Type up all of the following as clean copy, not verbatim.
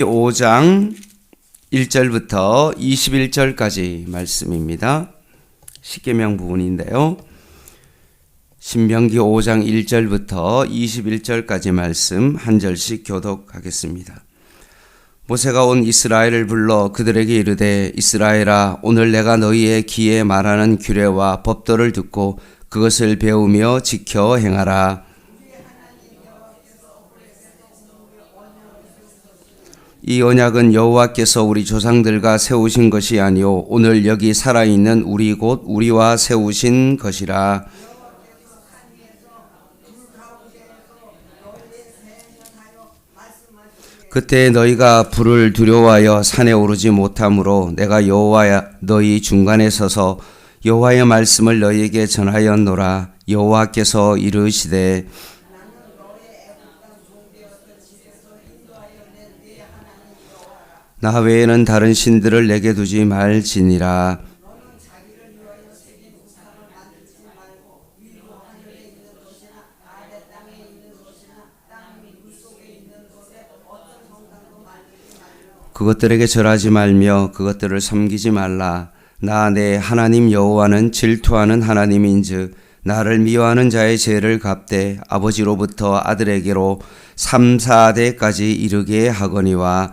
5장 1절부터 21절까지 말씀입니다. 십계명 부분인데요. 신명기 5장 1절부터 21절까지 말씀 한 절씩 교독하겠습니다. 모세가 온 이스라엘을 불러 그들에게 이르되 이스라엘아 오늘 내가 너희의 귀에 말하는 규례와 법도를 듣고 그것을 배우며 지켜 행하라. 이 언약은 여호와께서 우리 조상들과 세우신 것이 아니요 오늘 여기 살아있는 우리 곧 우리와 세우신 것이라. 그때 너희가 불을 두려워하여 산에 오르지 못하므로 내가 여호와 너희 중간에 서서 여호와의 말씀을 너희에게 전하였노라. 여호와께서 이르시되 나 외에는 다른 신들을 내게 두지 말지니라. 그것들에게 절하지 말며 그것들을 섬기지 말라. 나 내 하나님 여호와는 질투하는 하나님인즉 나를 미워하는 자의 죄를 갚되 아버지로부터 아들에게로 3, 4대까지 이르게 하거니와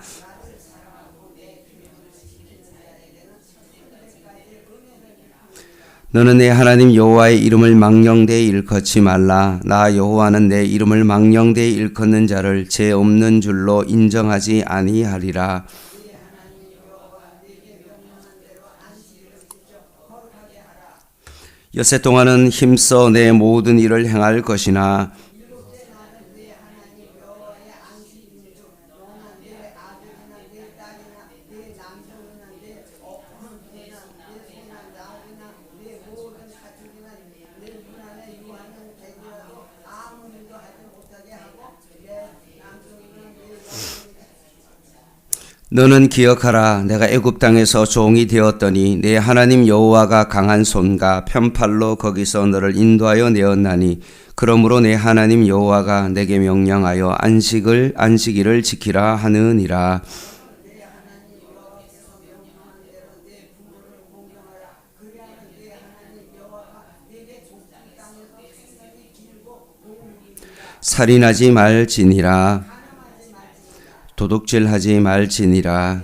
너는 내 하나님 여호와의 이름을 망령되이 일컫지 말라. 나 여호와는 내 이름을 망령되이 일컫는 자를 죄 없는 줄로 인정하지 아니하리라. 엿새 동안은 힘써 내 모든 일을 행할 것이나 너는 기억하라. 내가 애굽 땅에서 종이 되었더니 내 하나님 여호와가 강한 손과 편팔로 거기서 너를 인도하여 내었나니 그러므로 내 하나님 여호와가 내게 명령하여 안식일을 지키라 하느니라. 살인하지 말지니라. 도둑질하지 말지니라.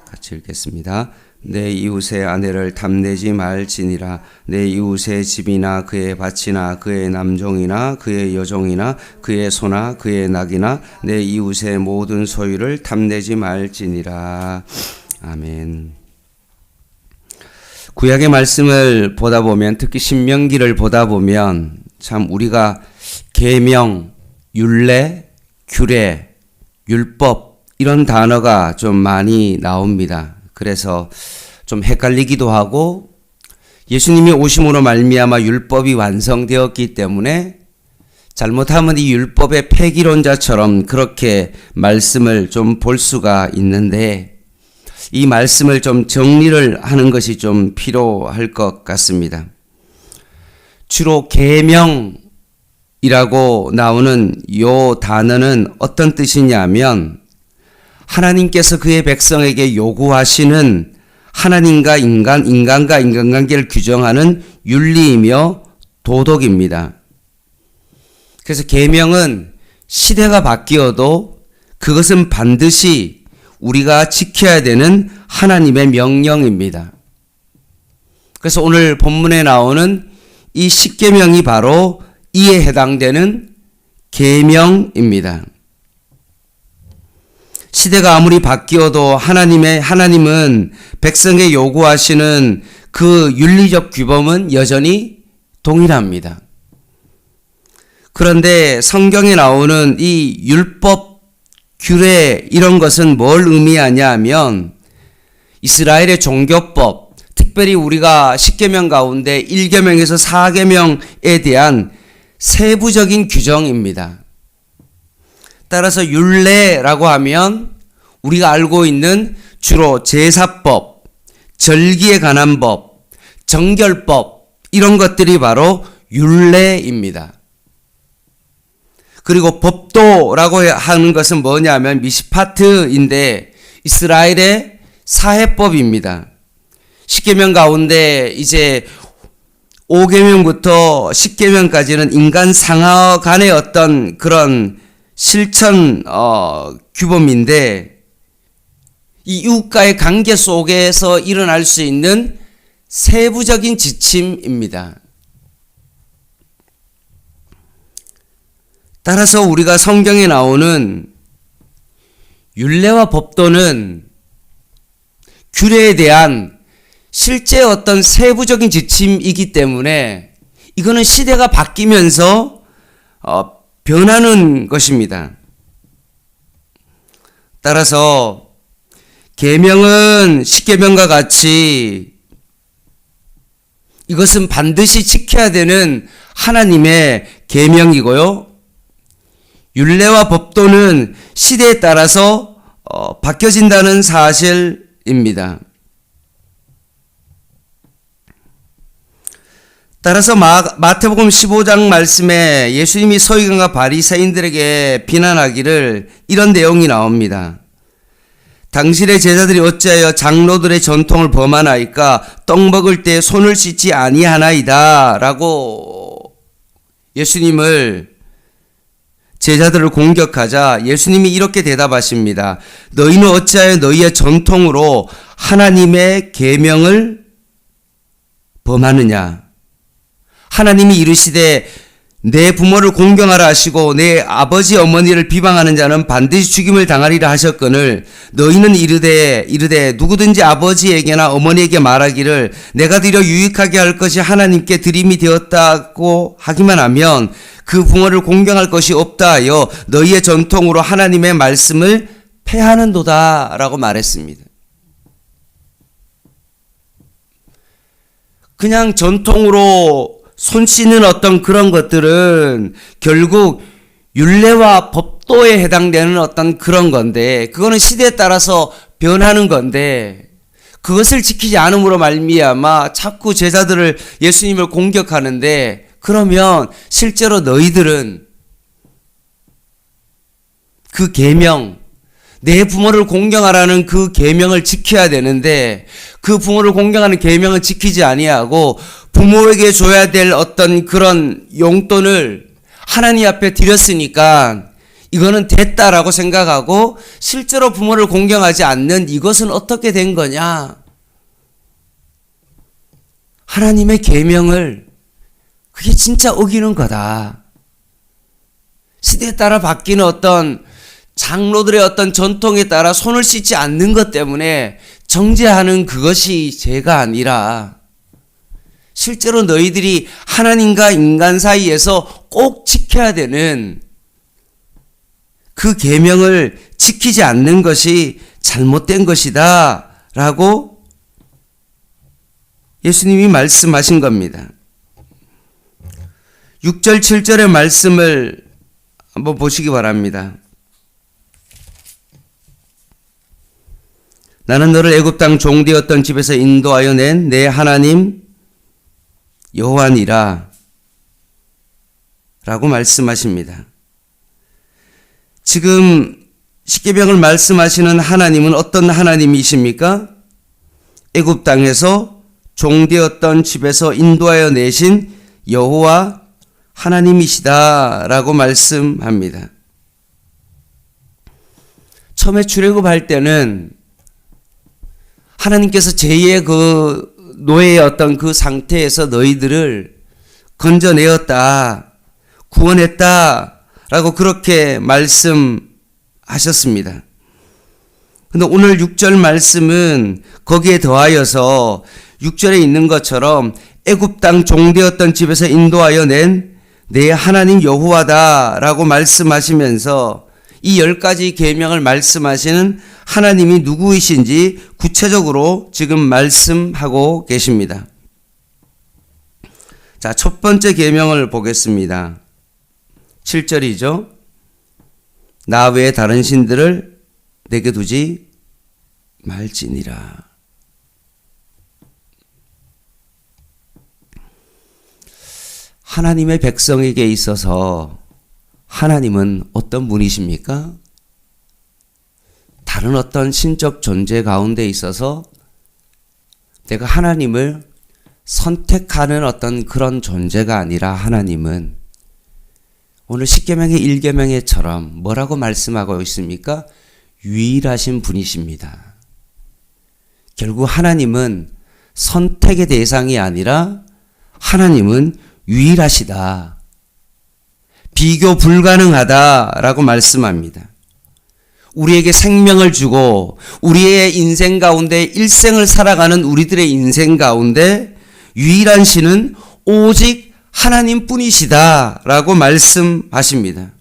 같이 읽겠습니다. 내 이웃의 아내를 탐내지 말지니라. 내 이웃의 집이나 그의 밭이나 그의 남종이나 그의 여종이나 그의 소나 그의 낙이나 내 이웃의 모든 소유를 탐내지 말지니라. 아멘. 구약의 말씀을 보다 보면 특히 신명기를 보다 보면 참 우리가 계명, 율례, 규례, 율법 이런 단어가 좀 많이 나옵니다. 그래서 좀 헷갈리기도 하고 예수님이 오심으로 말미암아 율법이 완성되었기 때문에 잘못하면 이 율법의 폐기론자처럼 그렇게 말씀을 좀 볼 수가 있는데 이 말씀을 좀 정리를 하는 것이 좀 필요할 것 같습니다. 주로 계명 이라고 나오는 요 단어는 어떤 뜻이냐면 하나님께서 그의 백성에게 요구하시는 하나님과 인간과 인간관계를 규정하는 윤리이며 도덕입니다. 그래서 계명은 시대가 바뀌어도 그것은 반드시 우리가 지켜야 되는 하나님의 명령입니다. 그래서 오늘 본문에 나오는 이 십계명이 바로 이에 해당되는 계명입니다. 시대가 아무리 바뀌어도 하나님은 백성에 요구하시는 그 윤리적 규범은 여전히 동일합니다. 그런데 성경에 나오는 이 율법, 규례 이런 것은 뭘 의미하냐 하면 이스라엘의 종교법, 특별히 우리가 십계명 가운데 1계명에서 4계명에 대한 세부적인 규정입니다. 따라서 율례라고 하면 우리가 알고 있는 주로 제사법, 절기에 관한 법, 정결법 이런 것들이 바로 율례입니다. 그리고 법도라고 하는 것은 뭐냐면 미시파트인데 이스라엘의 사해법입니다. 10계명 가운데 이제 5계명부터 10계명까지는 인간 상하 간의 어떤 그런 실천 규범인데 이 이웃과의 관계 속에서 일어날 수 있는 세부적인 지침입니다. 따라서 우리가 성경에 나오는 율례와 법도는 규례에 대한 실제 어떤 세부적인 지침이기 때문에 이거는 시대가 바뀌면서 변하는 것입니다. 따라서 계명은 십계명과 같이 이것은 반드시 지켜야 되는 하나님의 계명이고요. 율례와 법도는 시대에 따라서 바뀌어진다는 사실입니다. 따라서 마태복음 15장 말씀에 예수님이 서기관과 바리새인들에게 비난하기를 이런 내용이 나옵니다. 당신의 제자들이 어찌하여 장로들의 전통을 범하나이까? 떡 먹을 때 손을 씻지 아니하나이다 라고 예수님을 제자들을 공격하자 예수님이 이렇게 대답하십니다. 너희는 어찌하여 너희의 전통으로 하나님의 계명을 범하느냐? 하나님이 이르시되 내 부모를 공경하라 하시고 내 아버지 어머니를 비방하는 자는 반드시 죽임을 당하리라 하셨거늘 너희는 이르되 누구든지 아버지에게나 어머니에게 말하기를 내가 드려 유익하게 할 것이 하나님께 드림이 되었다고 하기만 하면 그 부모를 공경할 것이 없다 하여 너희의 전통으로 하나님의 말씀을 폐하는도다 라고 말했습니다. 그냥 전통으로 손 씻는 어떤 그런 것들은 결국 율례와 법도에 해당되는 어떤 그런 건데 그거는 시대에 따라서 변하는 건데 그것을 지키지 않음으로 말미암아 자꾸 제자들을 예수님을 공격하는데 그러면 실제로 너희들은 그 계명 내 부모를 공경하라는 그 계명을 지켜야 되는데 그 부모를 공경하는 계명을 지키지 아니하고 부모에게 줘야 될 어떤 그런 용돈을 하나님 앞에 드렸으니까 이거는 됐다라고 생각하고 실제로 부모를 공경하지 않는 이것은 어떻게 된 거냐? 하나님의 계명을 그게 진짜 어기는 거다. 시대에 따라 바뀌는 어떤 장로들의 어떤 전통에 따라 손을 씻지 않는 것 때문에 정죄하는 그것이 죄가 아니라 실제로 너희들이 하나님과 인간 사이에서 꼭 지켜야 되는 그 계명을 지키지 않는 것이 잘못된 것이다 라고 예수님이 말씀하신 겁니다. 6절 7절의 말씀을 한번 보시기 바랍니다. 나는 너를 애굽 땅 종되었던 집에서 인도하여 낸 내 하나님 여호와니라 라고 말씀하십니다. 지금 십계명을 말씀하시는 하나님은 어떤 하나님이십니까? 애굽 땅에서 종되었던 집에서 인도하여 내신 여호와 하나님이시다 라고 말씀합니다. 처음에 출애굽할 때는 하나님께서 제2의 그 노예의 어떤 그 상태에서 너희들을 건져내었다, 구원했다 라고 그렇게 말씀하셨습니다. 근데 오늘 6절 말씀은 거기에 더하여서 6절에 있는 것처럼 애굽 땅 종되었던 집에서 인도하여 낸 내 하나님 여호와다 라고 말씀하시면서 이 10가지 계명을 말씀하시는 하나님이 누구이신지 구체적으로 지금 말씀하고 계십니다. 자, 첫 번째 계명을 보겠습니다. 7절이죠. 나 외에 다른 신들을 내게 두지 말지니라. 하나님의 백성에게 있어서 하나님은 어떤 분이십니까? 다른 어떤 신적 존재 가운데 있어서 내가 하나님을 선택하는 어떤 그런 존재가 아니라 하나님은 오늘 십계명의 1계명에처럼 뭐라고 말씀하고 있습니까? 유일하신 분이십니다. 결국 하나님은 선택의 대상이 아니라 하나님은 유일하시다. 비교 불가능하다라고 말씀합니다. 우리에게 생명을 주고 우리의 인생 가운데 일생을 살아가는 우리들의 인생 가운데 유일한 신은 오직 하나님뿐이시다라고 말씀하십니다.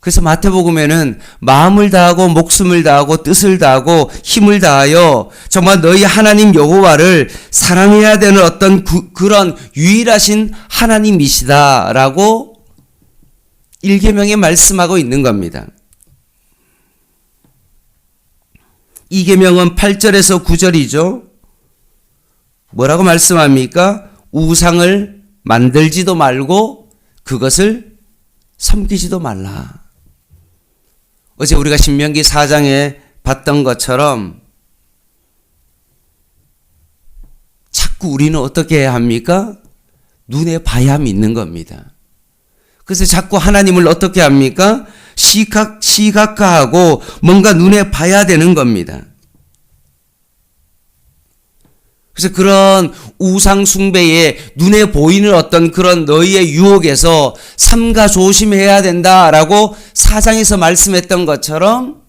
그래서 마태복음에는 마음을 다하고 목숨을 다하고 뜻을 다하고 힘을 다하여 정말 너희 하나님 여호와를 사랑해야 되는 어떤 그런 유일하신 하나님이시다라고 1계명에 말씀하고 있는 겁니다. 2계명은 8절에서 9절이죠. 뭐라고 말씀합니까? 우상을 만들지도 말고 그것을 섬기지도 말라. 어제 우리가 신명기 4장에 봤던 것처럼 자꾸 우리는 어떻게 해야 합니까? 눈에 봐야 믿는 겁니다. 그래서 자꾸 하나님을 어떻게 합니까? 시각화하고 뭔가 눈에 봐야 되는 겁니다. 그래서 그런 우상 숭배에 눈에 보이는 어떤 그런 너희의 유혹에서 삼가 조심해야 된다라고 4장에서 말씀했던 것처럼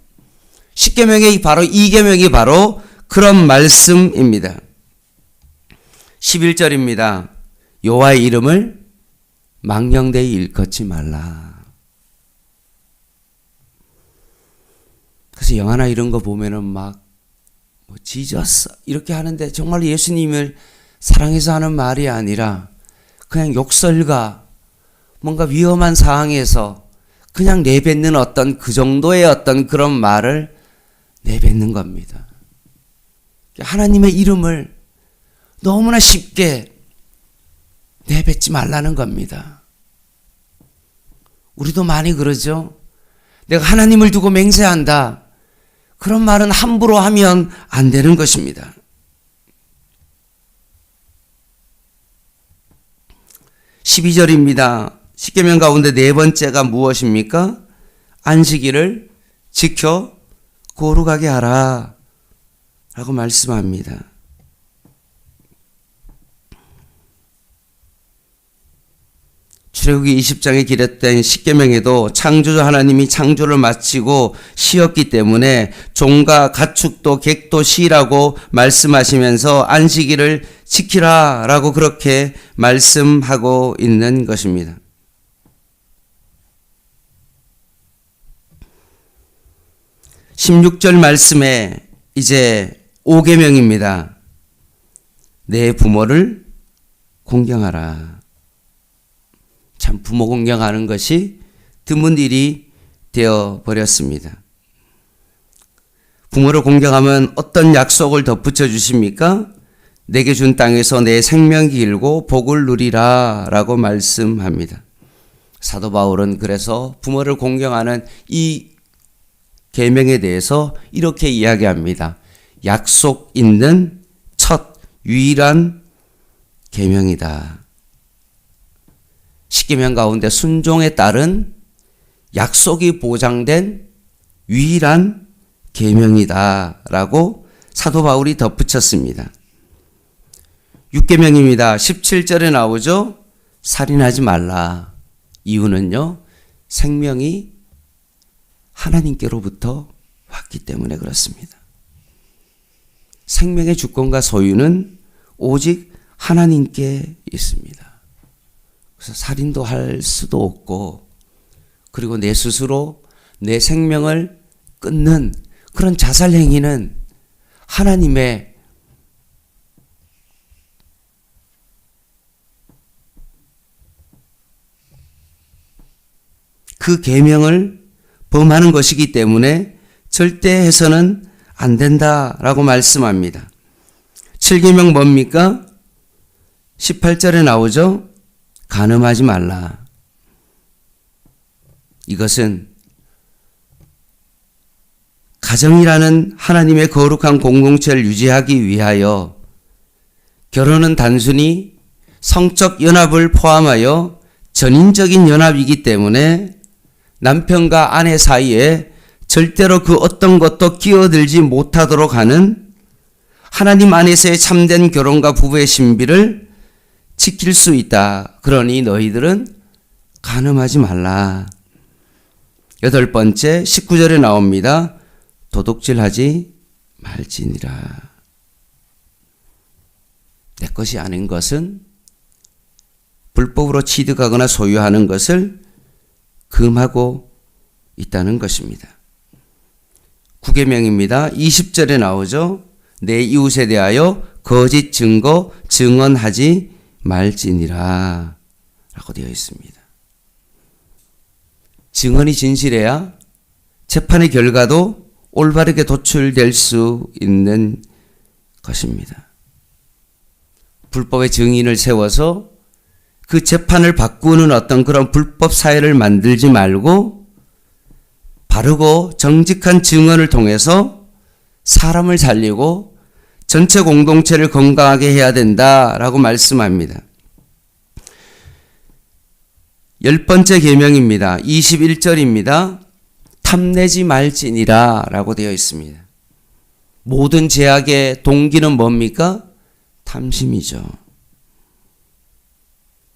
10계명이 바로 2계명이 바로 그런 말씀입니다. 11절입니다. 여호와의 이름을 망령되이 일컫지 말라. 그래서 영화나 이런 거 보면은 막 지저스 이렇게 하는데 정말 예수님을 사랑해서 하는 말이 아니라 그냥 욕설과 뭔가 위험한 상황에서 그냥 내뱉는 어떤 그 정도의 어떤 그런 말을 내뱉는 겁니다. 하나님의 이름을 너무나 쉽게 내뱉지 말라는 겁니다. 우리도 많이 그러죠. 내가 하나님을 두고 맹세한다. 그런 말은 함부로 하면 안 되는 것입니다. 12절입니다. 십계명 가운데 네 번째가 무엇입니까? 안식일을 지켜 거룩하게 하라 라고 말씀합니다. 출애굽기 20장에 기록된 십계명에도 창조주 하나님이 창조를 마치고 쉬었기 때문에 종과 가축도 객도 쉬라고 말씀하시면서 안식일을 지키라라고 그렇게 말씀하고 있는 것입니다. (16절) 말씀에 이제 5계명입니다. 내 부모를 공경하라. 참 부모 공경하는 것이 드문 일이 되어버렸습니다. 부모를 공경하면 어떤 약속을 덧붙여 주십니까? 내게 준 땅에서 내 생명 길고 복을 누리라 라고 말씀합니다. 사도 바울은 그래서 부모를 공경하는 이 계명에 대해서 이렇게 이야기합니다. 약속 있는 첫 유일한 계명이다. 십계명 가운데 순종에 따른 약속이 보장된 유일한 계명이다라고 사도 바울이 덧붙였습니다. 6계명입니다. 17절에 나오죠. 살인하지 말라. 이유는요. 생명이 하나님께로부터 왔기 때문에 그렇습니다. 생명의 주권과 소유는 오직 하나님께 있습니다. 그래서 살인도 할 수도 없고 그리고 내 스스로 내 생명을 끊는 그런 자살 행위는 하나님의 그 계명을 범하는 것이기 때문에 절대 해서는 안 된다라고 말씀합니다. 7계명 뭡니까? 18절에 나오죠. 간음하지 말라. 이것은 가정이라는 하나님의 거룩한 공동체를 유지하기 위하여 결혼은 단순히 성적 연합을 포함하여 전인적인 연합이기 때문에 남편과 아내 사이에 절대로 그 어떤 것도 끼어들지 못하도록 하는 하나님 안에서의 참된 결혼과 부부의 신비를 지킬 수 있다. 그러니 너희들은 간음하지 말라. 8번째 19절에 나옵니다. 도둑질하지 말지니라. 내 것이 아닌 것은 불법으로 취득하거나 소유하는 것을 금하고 있다는 것입니다. 9계명입니다. 20절에 나오죠. 내 이웃에 대하여 거짓 증거 증언하지 말지니라 라고 되어 있습니다. 증언이 진실해야 재판의 결과도 올바르게 도출될 수 있는 것입니다. 불법의 증인을 세워서 그 재판을 바꾸는 어떤 그런 불법 사회를 만들지 말고 바르고 정직한 증언을 통해서 사람을 살리고 전체 공동체를 건강하게 해야 된다라고 말씀합니다. 10번째 계명입니다. 21절입니다. 탐내지 말지니라 라고 되어 있습니다. 모든 죄악의 동기는 뭡니까? 탐심이죠.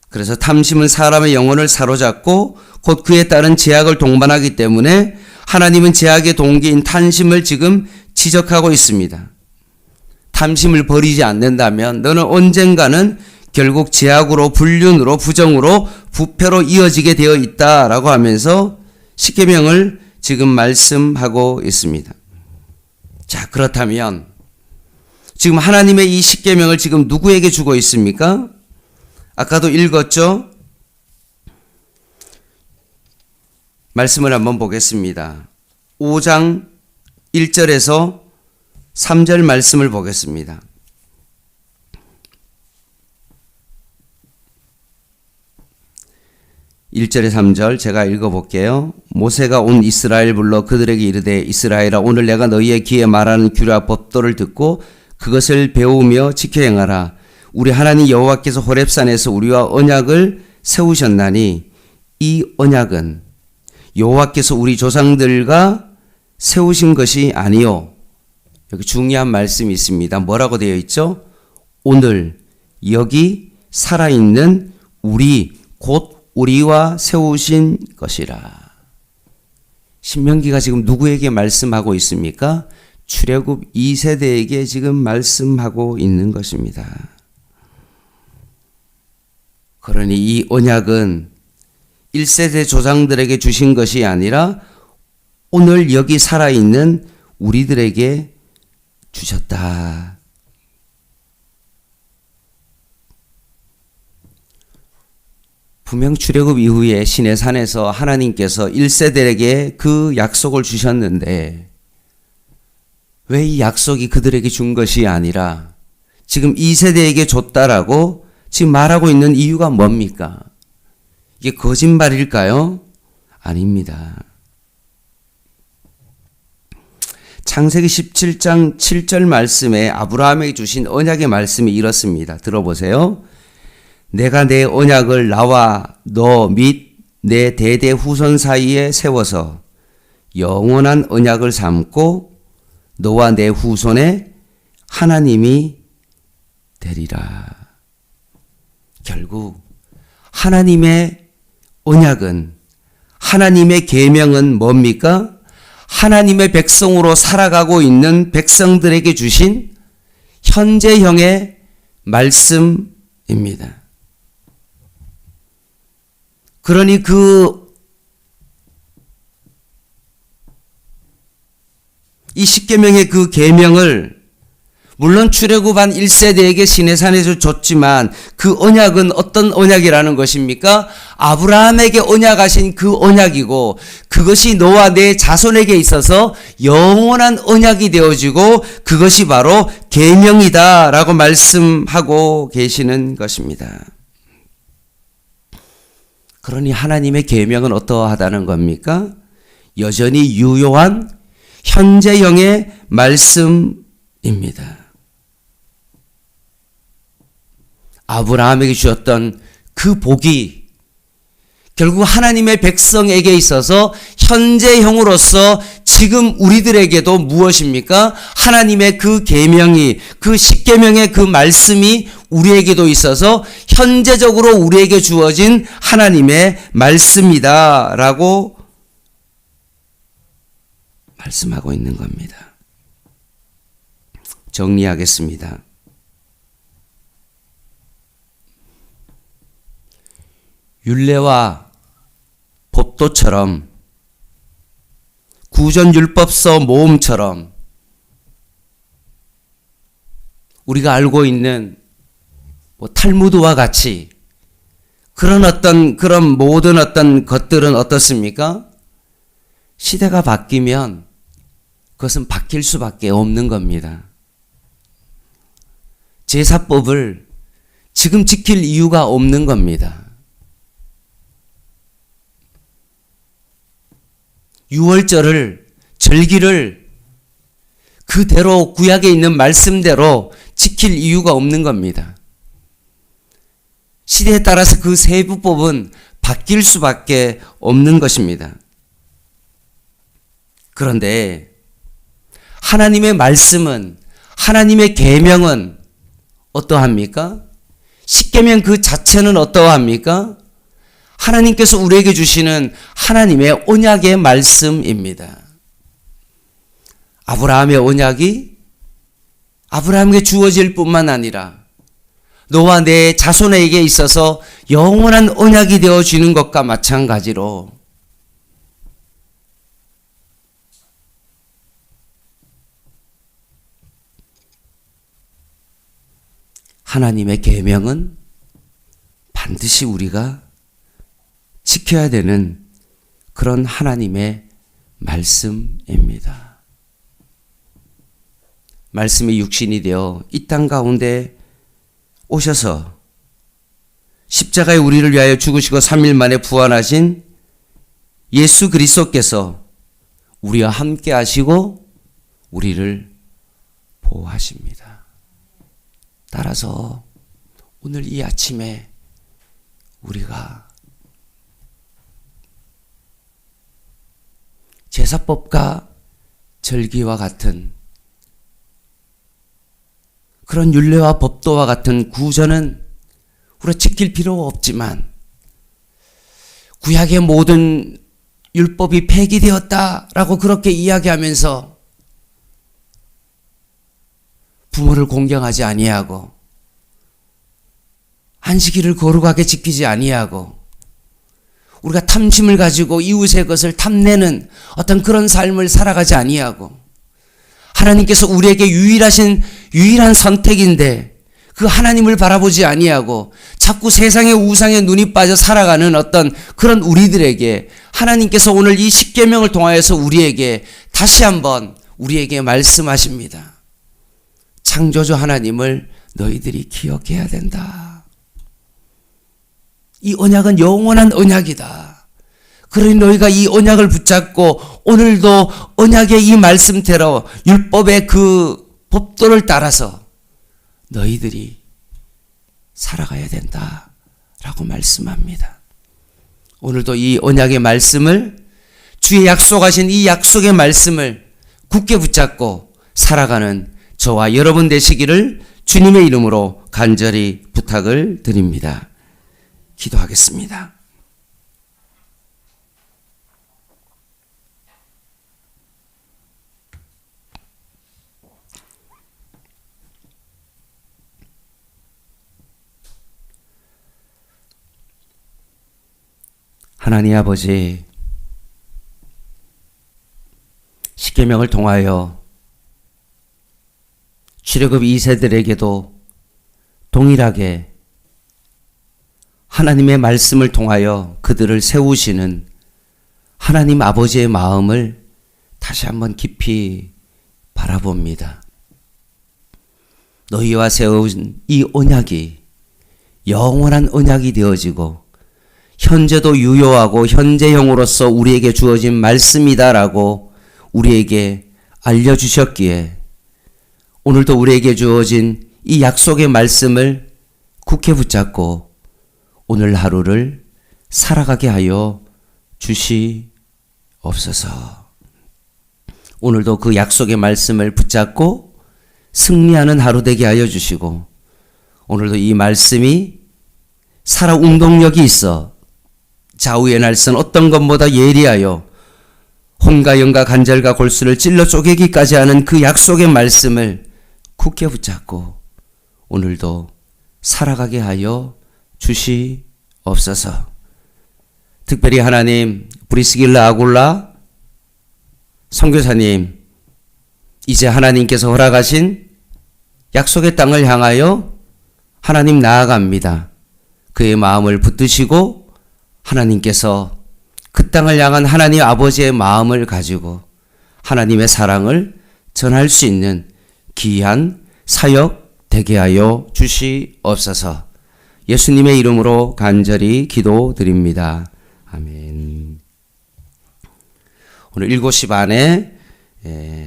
그래서 탐심은 사람의 영혼을 사로잡고 곧 그에 따른 죄악을 동반하기 때문에 하나님은 죄악의 동기인 탐심을 지금 지적하고 있습니다. 탐심을 버리지 않는다면 너는 언젠가는 결국 죄악으로 불륜으로 부정으로 부패로 이어지게 되어 있다라고 하면서 십계명을 지금 말씀하고 있습니다. 자, 그렇다면 지금 하나님의 이 십계명을 지금 누구에게 주고 있습니까? 아까도 읽었죠? 말씀을 한번 보겠습니다. 5장 1절에서 3절 말씀을 보겠습니다. 1절에 3절 제가 읽어볼게요. 모세가 온 이스라엘 불러 그들에게 이르되 이스라엘아 오늘 내가 너희의 귀에 말하는 규례와 법도를 듣고 그것을 배우며 지켜 행하라. 우리 하나님 여호와께서 호렙산에서 우리와 언약을 세우셨나니 이 언약은 여호와께서 우리 조상들과 세우신 것이 아니요. 여기 중요한 말씀이 있습니다. 뭐라고 되어 있죠? 오늘 여기 살아있는 우리 곧 우리와 세우신 것이라. 신명기가 지금 누구에게 말씀하고 있습니까? 출애굽 2세대에게 지금 말씀하고 있는 것입니다. 그러니 이 언약은 1세대 조상들에게 주신 것이 아니라 오늘 여기 살아있는 우리들에게 주셨다. 분명 출애굽 이후에 시내산에서 하나님께서 1세대에게 그 약속을 주셨는데 왜 이 약속이 그들에게 준 것이 아니라 지금 2세대에게 줬다라고 지금 말하고 있는 이유가 뭡니까? 이게 거짓말일까요? 아닙니다. 창세기 17장 7절 말씀에 아브라함에게 주신 언약의 말씀이 이렇습니다. 들어보세요. 내가 내 언약을 나와 너 및 내 대대 후손 사이에 세워서 영원한 언약을 삼고 너와 내 후손의 하나님이 되리라. 결국 하나님의 언약은 하나님의 계명은 뭡니까? 하나님의 백성으로 살아가고 있는 백성들에게 주신 현재형의 말씀입니다. 그러니 이 십계명의 그 계명을 물론 출애굽한 1세대에게 시내산에서 줬지만 그 언약은 어떤 언약이라는 것입니까? 아브라함에게 언약하신 그 언약이고 그것이 너와 내 자손에게 있어서 영원한 언약이 되어지고 그것이 바로 계명이다라고 말씀하고 계시는 것입니다. 그러니 하나님의 계명은 어떠하다는 겁니까? 여전히 유효한 현재형의 말씀입니다. 아브라함에게 주었던 그 복이 결국 하나님의 백성에게 있어서 현재형으로서 지금 우리들에게도 무엇입니까? 하나님의 그 계명이, 그 십계명의 그 말씀이 우리에게도 있어서 현재적으로 우리에게 주어진 하나님의 말씀이다라고 말씀하고 있는 겁니다. 정리하겠습니다. 율례와 법도처럼 구전율법서 모음처럼 우리가 알고 있는 탈무드와 같이 그런 모든 어떤 것들은 어떻습니까? 시대가 바뀌면 그것은 바뀔 수밖에 없는 겁니다. 제사법을 지금 지킬 이유가 없는 겁니다. 유월절을, 절기를 그대로 구약에 있는 말씀대로 지킬 이유가 없는 겁니다. 시대에 따라서 그 세부법은 바뀔 수밖에 없는 것입니다. 그런데 하나님의 말씀은, 하나님의 계명은 어떠합니까? 십계명 그 자체는 어떠합니까? 하나님께서 우리에게 주시는 하나님의 언약의 말씀입니다. 아브라함의 언약이 아브라함에게 주어질 뿐만 아니라 너와 내 자손에게 있어서 영원한 언약이 되어지는 것과 마찬가지로 하나님의 계명은 반드시 우리가 지켜야 되는 그런 하나님의 말씀입니다. 말씀이 육신이 되어 이 땅 가운데 오셔서 십자가에 우리를 위하여 죽으시고 3일 만에 부활하신 예수 그리스도께서 우리와 함께 하시고 우리를 보호하십니다. 따라서 오늘 이 아침에 우리가 제사법과 절기와 같은 그런 율례와 법도와 같은 구전은 우리가 지킬 필요가 없지만 구약의 모든 율법이 폐기되었다라고 그렇게 이야기하면서 부모를 공경하지 아니하고 안식일을 거룩하게 지키지 아니하고 우리가 탐심을 가지고 이웃의 것을 탐내는 어떤 그런 삶을 살아가지 아니하고 하나님께서 우리에게 유일한 선택인데 그 하나님을 바라보지 아니하고 자꾸 세상의 우상에 눈이 빠져 살아가는 어떤 그런 우리들에게 하나님께서 오늘 이 십계명을 통하여서 우리에게 다시 한번 우리에게 말씀하십니다. 창조주 하나님을 너희들이 기억해야 된다. 이 언약은 영원한 언약이다. 그러니 너희가 이 언약을 붙잡고 오늘도 언약의 이 말씀대로 율법의 그 법도를 따라서 너희들이 살아가야 된다라고 말씀합니다. 오늘도 이 언약의 말씀을 주의 약속하신 이 약속의 말씀을 굳게 붙잡고 살아가는 저와 여러분 되시기를 주님의 이름으로 간절히 부탁을 드립니다. 기도하겠습니다. 하나님 아버지, 십계명을 통하여 출애굽 2세들에게도 동일하게 하나님의 말씀을 통하여 그들을 세우시는 하나님 아버지의 마음을 다시 한번 깊이 바라봅니다. 너희와 세운 이 언약이 영원한 언약이 되어지고 현재도 유효하고 현재형으로서 우리에게 주어진 말씀이다라고 우리에게 알려주셨기에 오늘도 우리에게 주어진 이 약속의 말씀을 굳게 붙잡고 오늘 하루를 살아가게 하여 주시옵소서. 오늘도 그 약속의 말씀을 붙잡고 승리하는 하루 되게 하여 주시고 오늘도 이 말씀이 살아 운동력이 있어 좌우의 날선 어떤 것보다 예리하여 혼과 영과 간절과 골수를 찔러 쪼개기까지 하는 그 약속의 말씀을 굳게 붙잡고 오늘도 살아가게 하여 주시옵소서. 특별히 하나님, 브리스길라 아굴라 선교사님, 이제 하나님께서 허락하신 약속의 땅을 향하여 하나님 나아갑니다. 그의 마음을 붙드시고 하나님께서 그 땅을 향한 하나님 아버지의 마음을 가지고 하나님의 사랑을 전할 수 있는 귀한 사역 되게 하여 주시옵소서. 예수님의 이름으로 간절히 기도드립니다. 아멘. 오늘 7시 반에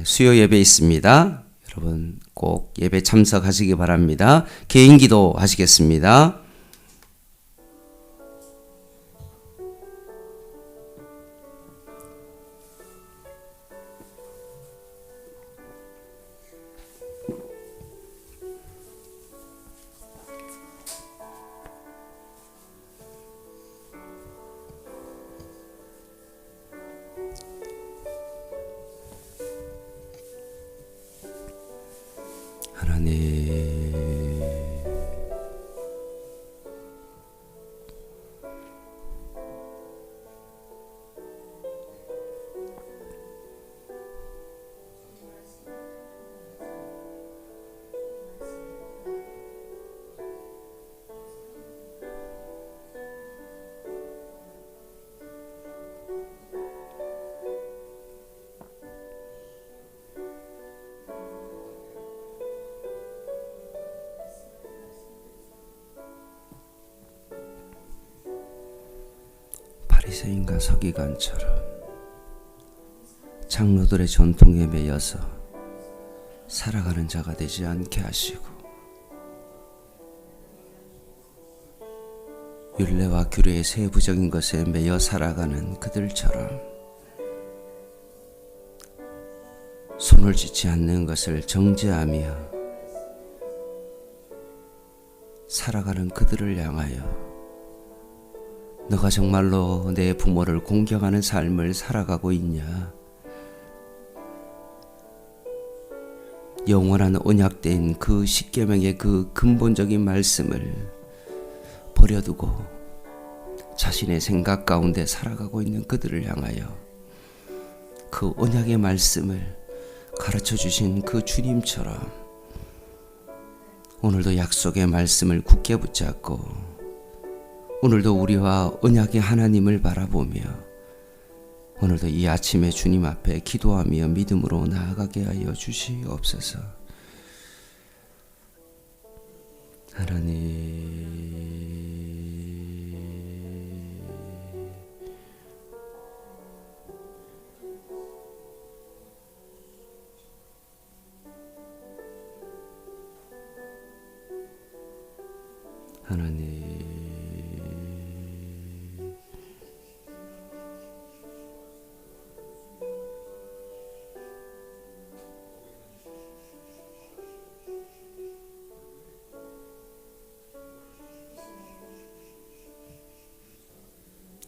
수요 예배 있습니다. 여러분 꼭 예배 참석하시기 바랍니다. 개인 기도 하시겠습니다. 바리새인과 서기관처럼 장로들의 전통에 매여서 살아가는 자가 되지 않게 하시고 율례와 규례의 세부적인 것에 매여 살아가는 그들처럼 손을 쥐지 않는 것을 정죄하며 살아가는 그들을 향하여 너가 정말로 내 부모를 공경하는 삶을 살아가고 있냐? 영원한 언약된 그 십계명의 그 근본적인 말씀을 버려두고 자신의 생각 가운데 살아가고 있는 그들을 향하여 그 언약의 말씀을 가르쳐 주신 그 주님처럼 오늘도 약속의 말씀을 굳게 붙잡고 오늘도 우리와 언약의 하나님을 바라보며 오늘도 이 아침에 주님 앞에 기도하며 믿음으로 나아가게 하여 주시옵소서. 하나님, 하나님,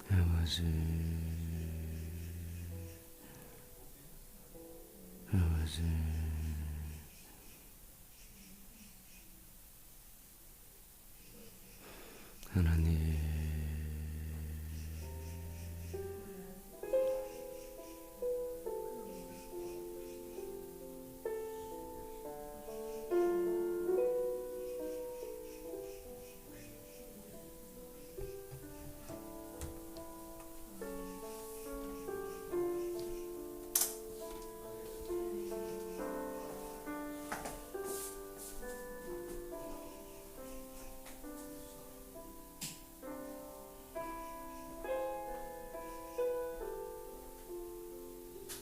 아버지, 아버지, 하나님,